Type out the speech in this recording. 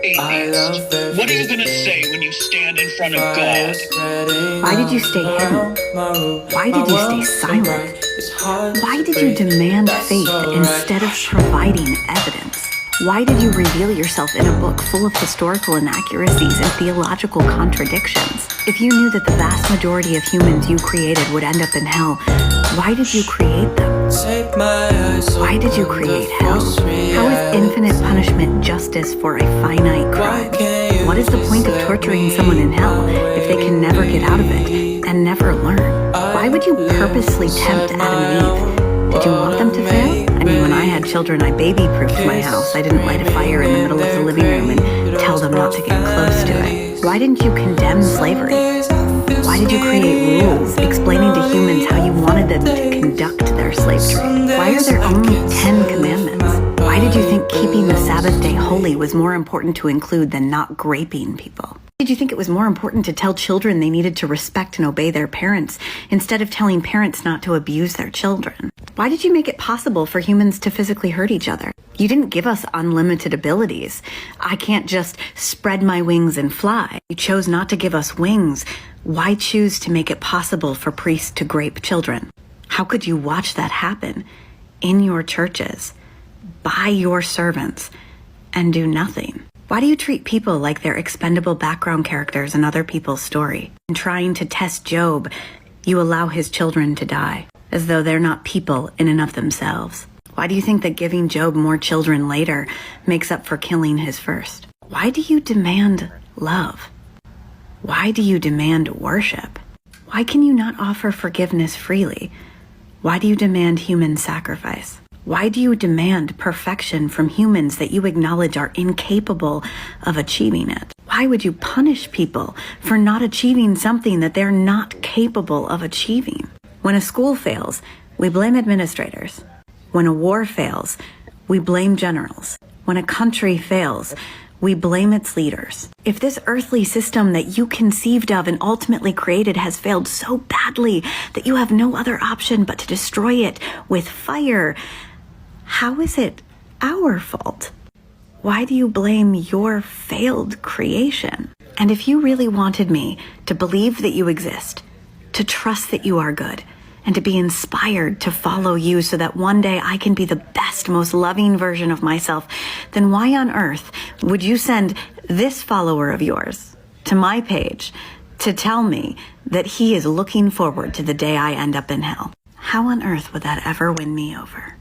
Atheist, what are you gonna say when you stand in front of God? Why did you stay hidden? Why did you stay silent? Why did you demand faith instead of providing evidence? Why did you reveal yourself in a book full of historical inaccuracies and theological contradictions? If you knew that the vast majority of humans you created would end up in hell, why did you create them? Why did you create hell? How is infinite punishment justice for a finite crime? What is the point of torturing someone in hell if they can never get out of it and never learn? Why would you purposely tempt Adam and Eve? Did you want them to fail? I mean, when I had children, I baby-proofed my house. I didn't light a fire in the middle of the living room and tell them not to get close to it. Why didn't you condemn slavery? Why did you create rules explaining to humans how you wanted them to conduct their slave trade? Why are there only 10 commandments? Why did you think keeping the Sabbath day holy was more important to include than not graping people? Did you think it was more important to tell children they needed to respect and obey their parents instead of telling parents not to abuse their children? Why did you make it possible for humans to physically hurt each other? You didn't give us unlimited abilities. I can't just spread my wings and fly. You chose not to give us wings. Why choose to make it possible for priests to grape children? How could you watch that happen in your churches, by your servants, and do nothing? Why do you treat people like they're expendable background characters in other people's story? In trying to test Job, you allow his children to die, as though they're not people in and of themselves. Why do you think that giving Job more children later makes up for killing his first? Why do you demand love? Why do you demand worship? Why can you not offer forgiveness freely? Why do you demand human sacrifice? Why do you demand perfection from humans that you acknowledge are incapable of achieving it? Why would you punish people for not achieving something that they're not capable of achieving? When a school fails, we blame administrators. When a war fails, we blame generals. When a country fails, we blame its leaders. If this earthly system that you conceived of and ultimately created has failed so badly that you have no other option but to destroy it with fire, how is it our fault? Why do you blame your failed creation? And if you really wanted me to believe that you exist, to trust that you are good, and to be inspired to follow you so that one day I can be the best, most loving version of myself, then why on earth would you send this follower of yours to my page to tell me that he is looking forward to the day I end up in hell? How on earth would that ever win me over?